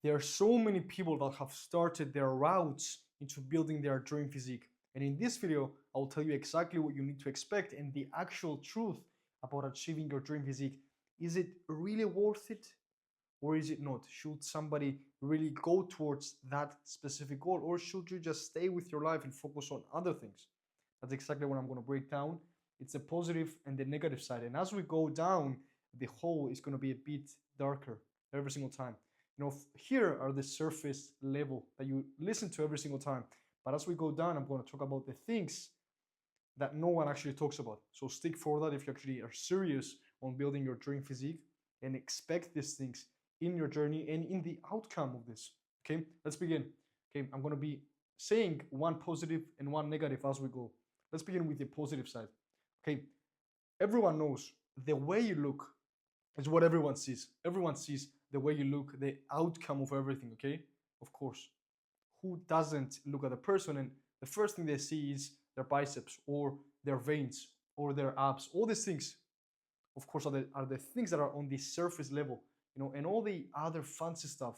There are so many people that have started their routes into building their dream physique. And in this video, I'll tell you exactly what you need to expect and the actual truth about achieving your dream physique. Is it really worth it? Or is it not? Should somebody really go towards that specific goal, or should you just stay with your life and focus on other things? That's exactly what I'm going to break down. It's the positive and the negative side. And as we go down, the hole is going to be a bit darker every single time. Here are the surface level that you listen to every single time. But as we go down, I'm going to talk about the things that no one actually talks about. So stick for that if you actually are serious on building your dream physique, and expect these things in your journey and in the outcome of this. Okay, let's begin. Okay, I'm going to be saying one positive and one negative as we go. Let's begin with the positive side. Okay, everyone knows the way you look is what everyone sees. Everyone sees the way you look, the outcome of everything. Okay, of course. Who doesn't look at a person and the first thing they see is their biceps or their veins or their abs? All these things, of course, are the things that are on the surface level, and all the other fancy stuff.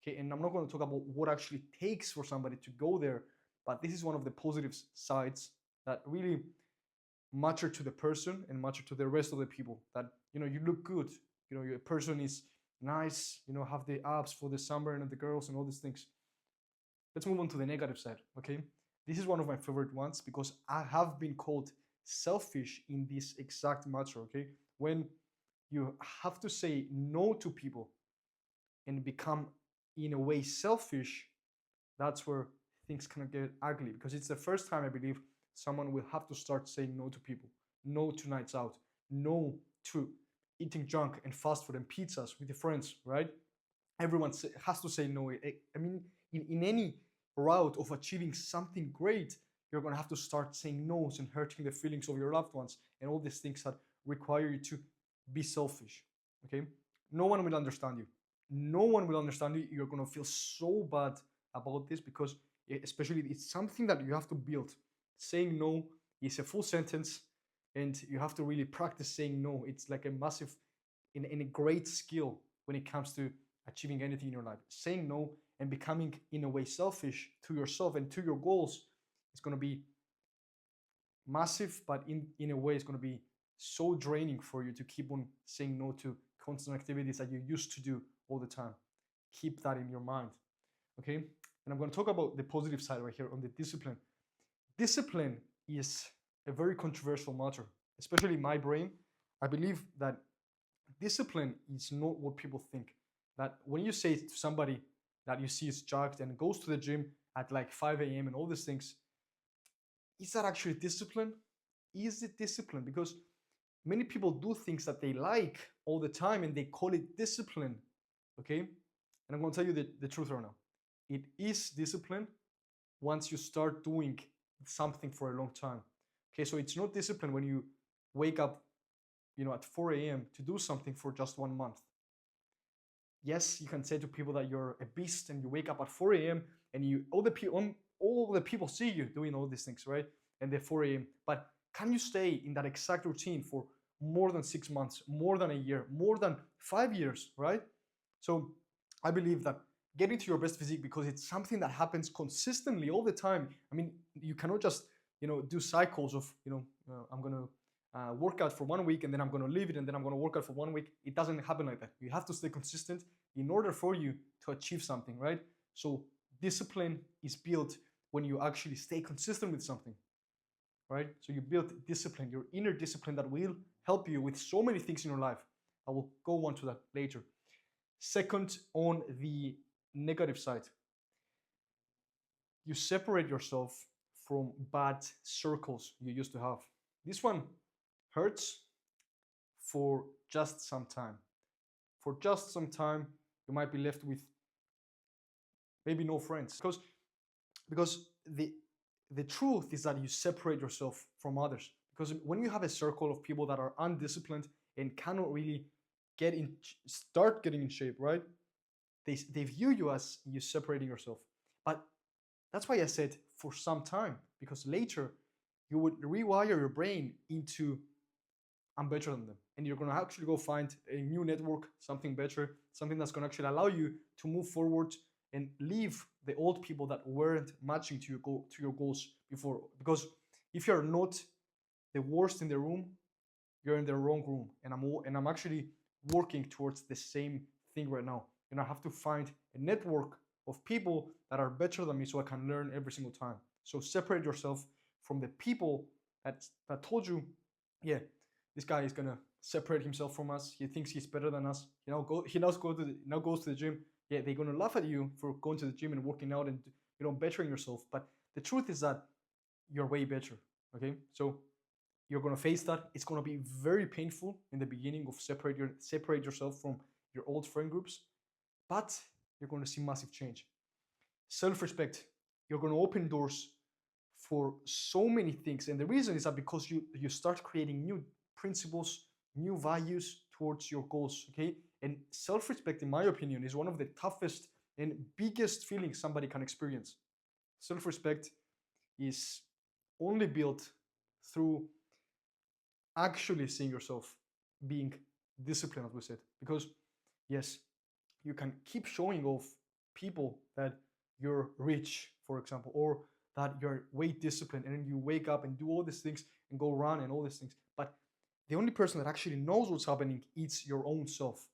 Okay, and I'm not going to talk about what actually takes for somebody to go there, but this is one of the positive sides that really matter to the person and matter to the rest of the people. That you look good, your person is nice, have the abs for the sunburn and the girls and all these things. Let's move on to the negative side. Okay, this is one of my favorite ones because I have been called selfish in this exact matter. Okay, when you have to say no to people and become in a way selfish, that's where things can get ugly, because it's the first time I believe someone will have to start saying no to people, no to nights out, no to eating junk and fast food and pizzas with your friends, right? Everyone has to say no. I mean, in any route of achieving something great, you're going to have to start saying no's and hurting the feelings of your loved ones and all these things that require you to be selfish. Okay, no one will understand you. No one will understand you. You're going to feel so bad about this because, especially, it's something that you have to build. Saying no is a full sentence, and you have to really practice saying no. It's like a massive, in a great skill when it comes to achieving anything in your life. Saying no and becoming, in a way, selfish to yourself and to your goals is going to be massive, but in a way, it's going to be so draining for you to keep on saying no to constant activities that you used to do all the time. Keep that in your mind. Okay, and I'm going to talk about the positive side right here on the discipline. Discipline is a very controversial matter, especially in my brain. I believe that discipline is not what people think. That when you say to somebody that you see is jacked and goes to the gym at like 5 a.m. and all these things, is that actually discipline? Is it discipline? Because many people do things that they like all the time and they call it discipline. Okay, and I'm going to tell you the truth right now. It is discipline once you start doing something for a long time. Okay, so it's not discipline when you wake up at 4 a.m. to do something for just 1 month. Yes, you can say to people that you're a beast and you wake up at 4 a.m. and all the people see you doing all these things, right? And they're 4 a.m. But can you stay in that exact routine for more than 6 months, more than a year, more than 5 years, right? So I believe that getting to your best physique, because it's something that happens consistently all the time. I mean, you cannot just do cycles of I'm going to work out for 1 week and then I'm going to leave it and then I'm going to work out for 1 week. It doesn't happen like that. You have to stay consistent in order for you to achieve something, right? So discipline is built when you actually stay consistent with something, right? So you build discipline, your inner discipline, that will help you with so many things in your life. I will go on to that later. Second, on the negative side, you separate yourself from bad circles you used to have. This one hurts for just some time. For just some time, you might be left with maybe no friends. Because the truth is that you separate yourself from others. Because when you have a circle of people that are undisciplined and cannot really start getting in shape, right? They view you as you separating yourself. But that's why I said for some time, because later you would rewire your brain into I'm better than them. and you're going to actually go find a new network, something better, something that's going to actually allow you to move forward and leave the old people that weren't matching to your goals before. Because if you're not the worst in the room, you're in the wrong room. And I'm actually working towards the same thing right now. And I have to find a network of people that are better than me so I can learn every single time. So separate yourself from the people that told you, yeah, this guy is gonna separate himself from us. He thinks he's better than us. He now goes to the gym. Yeah, they're gonna laugh at you for going to the gym and working out and bettering yourself. But the truth is that you're way better. Okay, so you're gonna face that. It's gonna be very painful in the beginning of separate yourself from your old friend groups, but you're gonna see massive change. Self-respect. You're gonna open doors for so many things, and the reason is that because you start creating new principles, new values towards your goals. Okay, and self-respect, in my opinion, is one of the toughest and biggest feelings somebody can experience. Self-respect is only built through actually seeing yourself being disciplined, as we said. Because yes, you can keep showing off people that you're rich, for example, or that you're way disciplined, and then you wake up and do all these things and go run and all these things. But the only person that actually knows what's happening is your own self.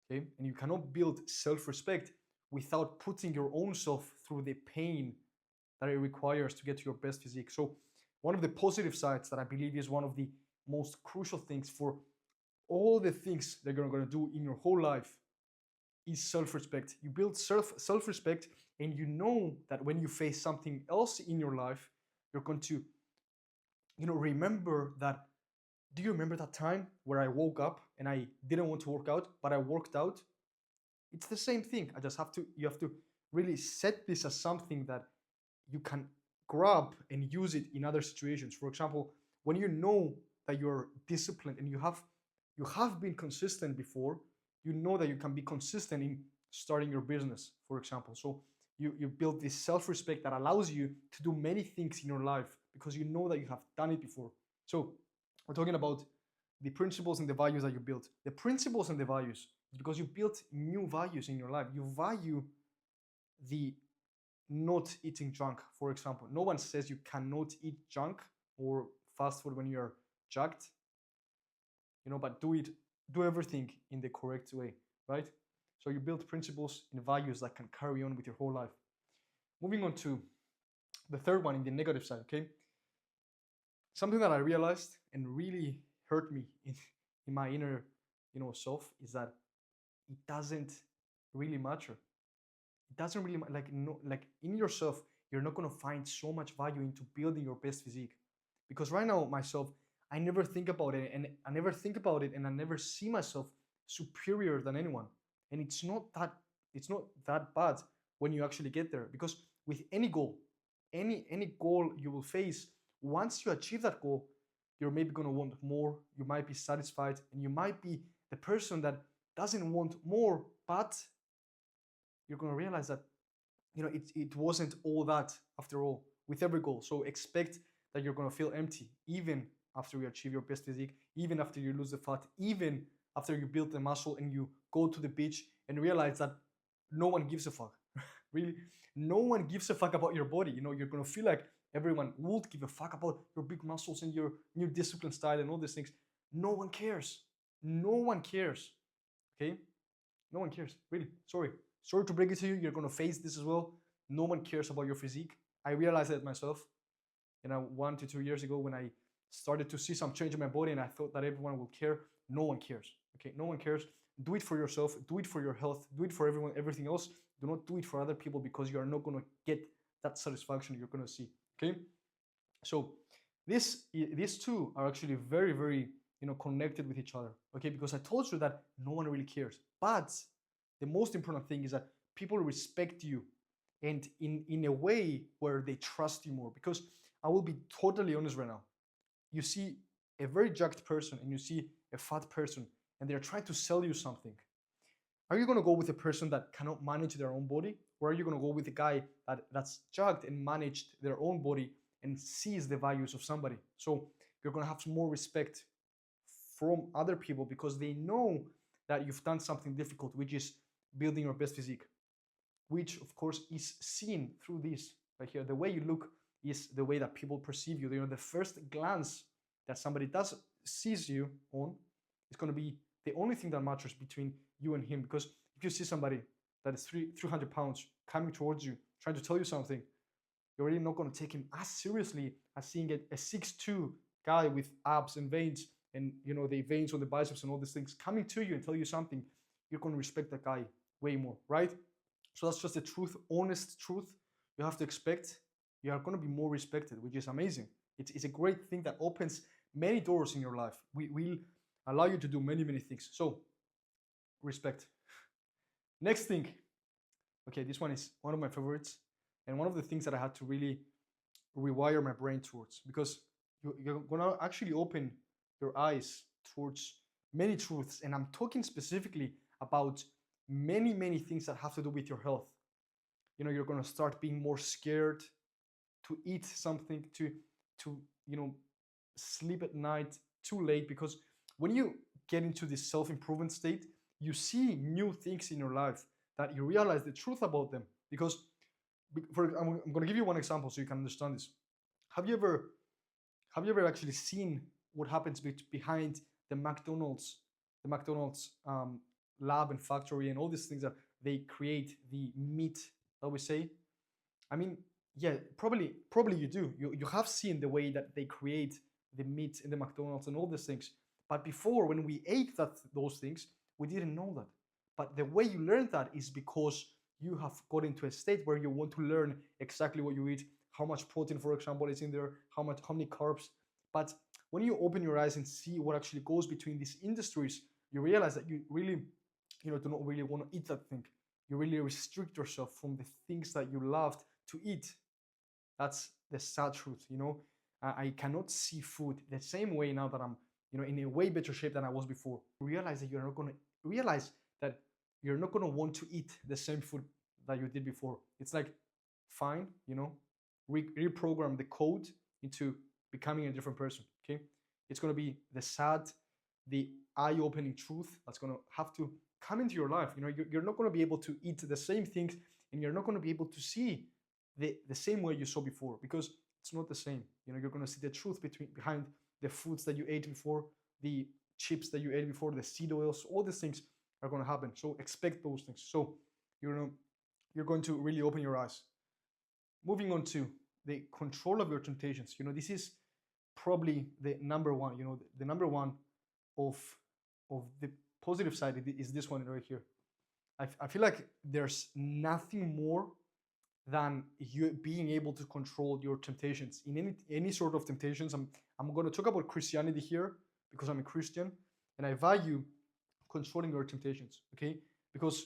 Okay, and you cannot build self-respect without putting your own self through the pain that it requires to get to your best physique. So one of the positive sides that I believe is one of the most crucial things for all the things that you're going to do in your whole life is self-respect. You build self-respect, and you know that when you face something else in your life, you're going to remember that. Do you remember that time where I woke up and I didn't want to work out, but I worked out? It's the same thing. You have to really set this as something that you can grab and use it in other situations. For example, when you know that you're disciplined and you have been consistent before, you know that you can be consistent in starting your business, for example. So you build this self-respect that allows you to do many things in your life because you know that you have done it before. So we're talking about the principles and the values that you built. The principles and the values, because you built new values in your life. You value the not eating junk, for example. No one says you cannot eat junk or fast food when you're jacked, but do everything in the correct way, right? So you build principles and values that can carry on with your whole life. Moving on to the third one, in the negative side, okay? Something that I realized and really hurt me in my inner, self, is that it doesn't really matter. It doesn't really like no, like in yourself, you're not going to find so much value into building your best physique. Because right now, myself, I never think about it, and I never see myself superior than anyone. And it's not that bad when you actually get there. Because with any goal, any goal you will face, once you achieve that goal, you're maybe going to want more. You might be satisfied, and you might be the person that doesn't want more, but you're going to realize that it wasn't all that after all with every goal. So expect that you're going to feel empty even after you achieve your best physique, even after you lose the fat, even after you build the muscle and you go to the beach and realize that no one gives a fuck. Really, no one gives a fuck about your body. You're going to feel like everyone would give a fuck about your big muscles and your new discipline style and all these things. No one cares. No one cares. Okay? No one cares. Really. Sorry to break it to you. You're going to face this as well. No one cares about your physique. I realized that myself, 1 to 2 years ago, when I started to see some change in my body and I thought that everyone will care. No one cares. Okay? No one cares. Do it for yourself. Do it for your health. Do it for everything else. Do not do it for other people, because you are not going to get that satisfaction you're going to see. Okay? So these two are actually very, very connected with each other. Okay? Because I told you that no one really cares. But the most important thing is that people respect you, and in a way where they trust you more. Because I will be totally honest right now. You see a very jacked person and you see a fat person, and they're trying to sell you something. Are you going to go with a person that cannot manage their own body? Or are you going to go with a guy that's jacked and managed their own body and sees the values of somebody? So you're going to have some more respect from other people because they know that you've done something difficult, which is building your best physique, which of course is seen through this right here. The way you look is the way that people perceive you. You know, the first glance that somebody does sees you on is going to be the only thing that matters between you and him. Because if you see somebody that is 300 pounds coming towards you, trying to tell you something, you're really not going to take him as seriously as seeing a 6'2" guy with abs and veins and, you know, the veins on the biceps and all these things coming to you and tell you something. You're going to respect that guy way more, right? So that's just the truth, honest truth. You have to expect you are going to be more respected, which is amazing. It's a great thing that opens many doors in your life. We will allow you to do many, many things. So respect. Next thing. Okay, this one is one of my favorites and one of the things that I had to really rewire my brain towards, because you're going to actually open your eyes towards many truths. And I'm talking specifically about many, many things that have to do with your health. You know, you're going to start being more scared to eat something, to you know, sleep at night too late, because when you get into this self-improvement state, you see new things in your life that you realize the truth about them. Because I'm going to give you one example so you can understand this. Have you ever actually seen what happens behind the McDonald's lab and factory and all these things that they create the meat that we say? I mean, yeah, probably you do. You have seen the way that they create the meat in the McDonald's and all these things. But before, when we ate those things, we didn't know that. But the way you learn that is because you have got into a state where you want to learn exactly what you eat, how much protein, for example, is in there, how many carbs. But when you open your eyes and see what actually goes between these industries, you realize that you really, you know, do not really want to eat that thing. You really restrict yourself from the things that you loved to eat. That's the sad truth, you know. I cannot see food the same way now that I'm, you know, in a way better shape than I was before. Realize that you're not gonna want to eat the same food that you did before. It's like, fine, you know, reprogram the code into becoming a different person. Okay, it's gonna be the eye-opening truth that's gonna have to come into your life. You know, you're not gonna be able to eat the same things, and you're not gonna be able to see the same way you saw before, because it's not the same. You know, you're gonna see the truth behind the foods that you ate before, the chips that you ate before, the seed oils, all these things are gonna happen. So expect those things. So you're going to really open your eyes. Moving on to the control of your temptations. You know, this is probably the number one. You know, the number one of the positive side is this one right here. I feel like there's nothing more than you being able to control your temptations in any sort of temptations. I'm going to talk about Christianity here because I'm a Christian and I value controlling your temptations. Okay, because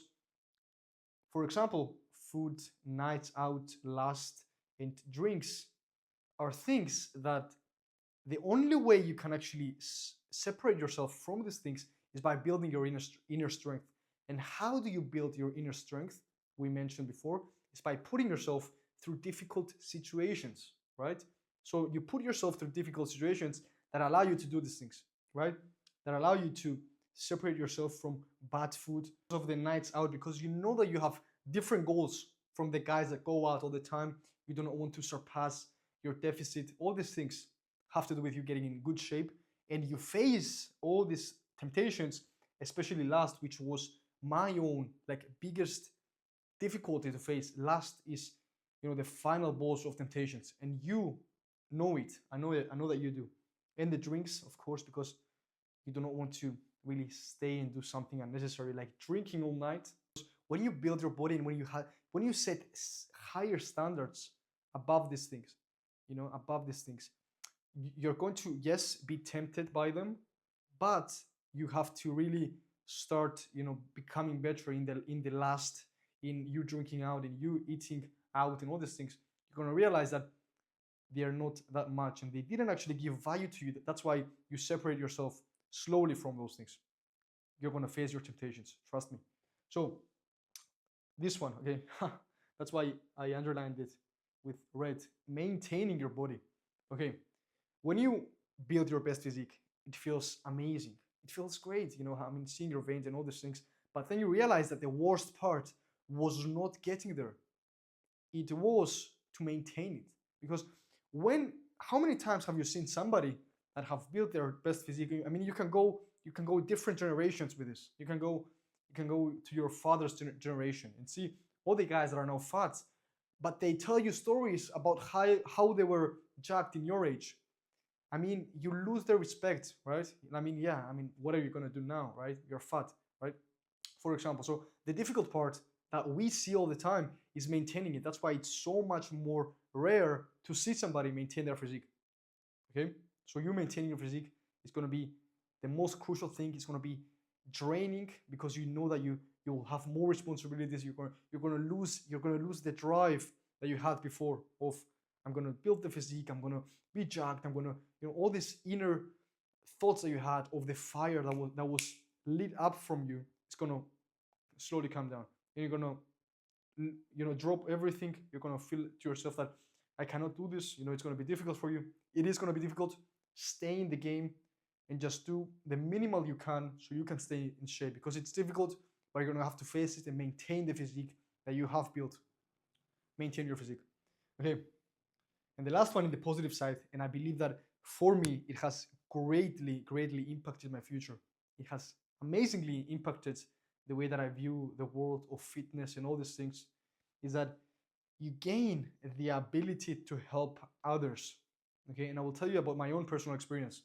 for example, food, nights out, lust, and drinks are things that the only way you can actually separate yourself from these things is by building your inner strength. And how do you build your inner strength? We mentioned before, is by putting yourself through difficult situations, right? So you put yourself through difficult situations that allow you to do these things, right? That allow you to separate yourself from bad food of the nights out, because you know that you have different goals from the guys that go out all the time. You do not want to surpass your deficit. All these things have to do with you getting in good shape, and you face all these temptations, especially lust, which was my own like biggest difficulty to face. Lust is, you know, the final boss of temptations, and you know it. I know that you do. And the drinks, of course, because you do not want to really stay and do something unnecessary like drinking all night. When you build your body and when you set higher standards above these things, you know, above these things, you're going to, yes, be tempted by them, but you have to really start, you know, becoming better in the last, in you drinking out and you eating out and all these things. You're going to realize that they are not that much and they didn't actually give value to you. That's why you separate yourself slowly from those things. You're going to face your temptations, trust me. So this one, okay, that's why I underlined it with red. Maintaining your body. Okay, when you build your best physique, it feels amazing. It feels great, I mean, seeing your veins and all these things. But then you realize that the worst part was not getting there. It was to maintain it. Because how many times have you seen somebody that have built their best physique? I mean, you can go different generations with this. You can go to your father's generation and see all the guys that are now fat, but they tell you stories about how they were jacked in your age. I mean, you lose their respect, right? I mean, yeah, I mean, what are you gonna do now, right? You're fat, right? For example. So the difficult part that we see all the time is maintaining it. That's why it's so much more rare to see somebody maintain their physique. Okay? So you maintaining your physique is gonna be the most crucial thing. It's gonna be draining because you know that you'll have more responsibilities. You're gonna lose the drive that you had before of I'm gonna build the physique, I'm gonna be jacked, I'm gonna all these inner thoughts that you had of the fire that was lit up from you. It's gonna slowly come down, and you're gonna drop everything. You're gonna feel to yourself that I cannot do this. It's gonna be difficult for you. It is gonna be difficult. Stay in the game and just do the minimal you can so you can stay in shape, because it's difficult, but you're gonna have to face it and maintain the physique that you have built. Maintain your physique. Okay. And the last one in the positive side, and I believe that for me, it has greatly, greatly impacted my future. It has amazingly impacted the way that I view the world of fitness and all these things, is that you gain the ability to help others. Okay. And I will tell you about my own personal experience.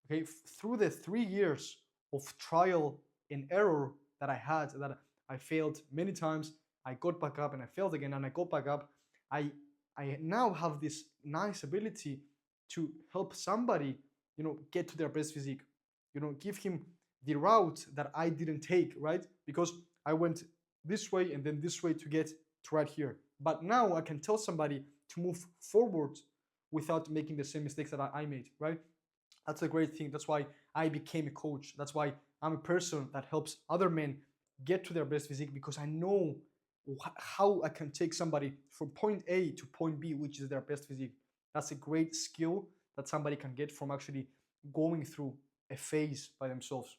Okay. Through the 3 years of trial and error that I failed many times, I got back up and I failed again and I got back up. I I now have this nice ability to help somebody, get to their best physique. Give him the route that I didn't take, right? Because I went this way and then this way to get to right here. But now I can tell somebody to move forward without making the same mistakes that I made, right? That's a great thing. That's why I became a coach. That's why I'm a person that helps other men get to their best physique, because I know how I can take somebody from point A to point B, which is their best physique. That's a great skill that somebody can get from actually going through a phase by themselves.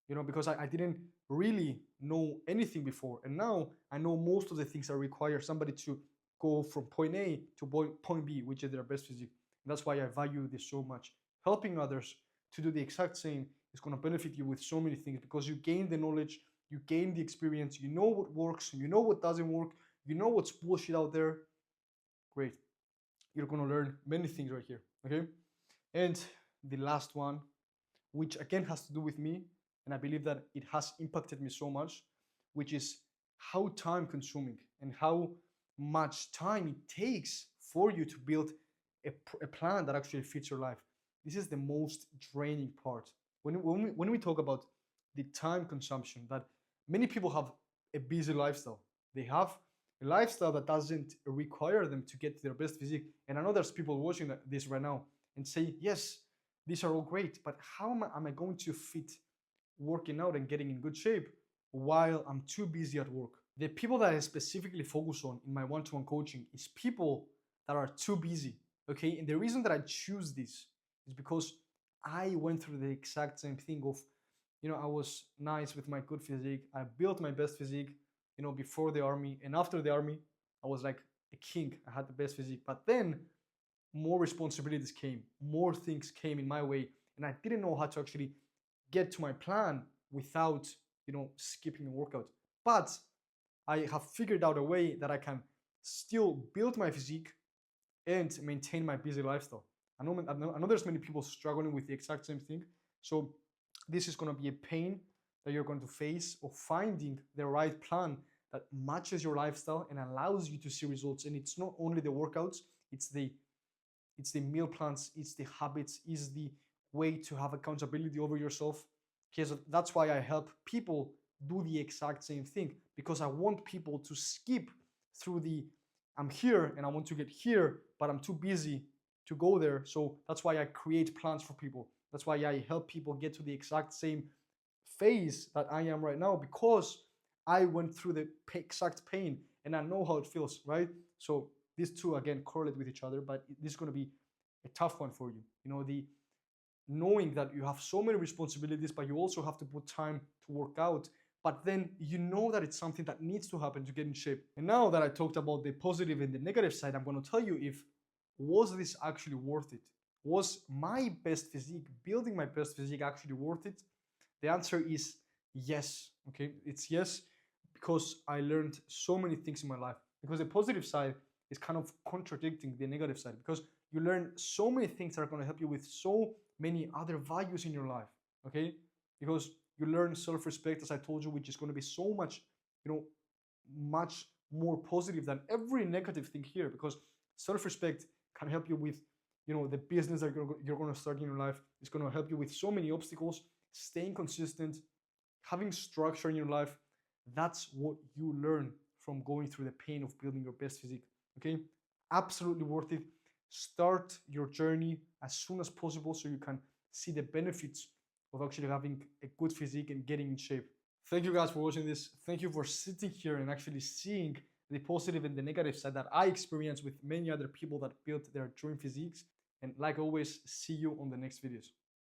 Because I didn't really know anything before. And now I know most of the things that require somebody to go from point A to point B, which is their best physique. And that's why I value this so much. Helping others to do the exact same is going to benefit you with so many things, because you gain the knowledge, you gain the experience, you know what works, you know what doesn't work, you know what's bullshit out there. Great. You're going to learn many things right here. Okay. And the last one, which again has to do with me, and I believe that it has impacted me so much, which is how time consuming and how much time it takes for you to build a plan that actually fits your life. This is the most draining part. When we talk about the time consumption, that many people have a busy lifestyle. They have a lifestyle that doesn't require them to get to their best physique. And I know there's people watching this right now and say, yes, these are all great, but how am I going to fit working out and getting in good shape while I'm too busy at work? The people that I specifically focus on in my one-to-one coaching is people that are too busy. Okay. And the reason that I choose this is because I went through the exact same thing of, I was nice with my good physique. I built my best physique, before the army, and after the army, I was like a king. I had the best physique. But then more responsibilities came, more things came in my way, and I didn't know how to actually get to my plan without, skipping a workout. But I have figured out a way that I can still build my physique and maintain my busy lifestyle. I know there's many people struggling with the exact same thing. So this is going to be a pain that you're going to face of finding the right plan that matches your lifestyle and allows you to see results. And it's not only the workouts, it's the meal plans, it's the habits, it's the way to have accountability over yourself. Okay, so that's why I help people do the exact same thing, because I want people to skip through I'm here and I want to get here, but I'm too busy to go there. So that's why I create plans for people. That's why I help people get to the exact same phase that I am right now, because I went through the exact pain and I know how it feels, right? So these two again correlate with each other, but this is going to be a tough one for you. The knowing that you have so many responsibilities, but you also have to put time to work out. But then you know that it's something that needs to happen to get in shape. And now that I talked about the positive and the negative side, I'm going to tell you if was this actually worth it? Was my best physique, building my best physique, actually worth it? The answer is yes. Okay, it's yes, because I learned so many things in my life. Because the positive side is kind of contradicting the negative side, because you learn so many things that are going to help you with so many other values in your life. Okay, because you learn self-respect, as I told you, which is going to be so much, much more positive than every negative thing here. Because self-respect can help you with, the business that you're going to start in your life. It's going to help you with so many obstacles, staying consistent, having structure in your life. That's what you learn from going through the pain of building your best physique. Okay, absolutely worth it. Start your journey as soon as possible so you can see the benefits of actually having a good physique and getting in shape. Thank you guys for watching this. Thank you for sitting here and actually seeing the positive and the negative side that I experienced with many other people that built their dream physiques. And like always, see you on the next videos.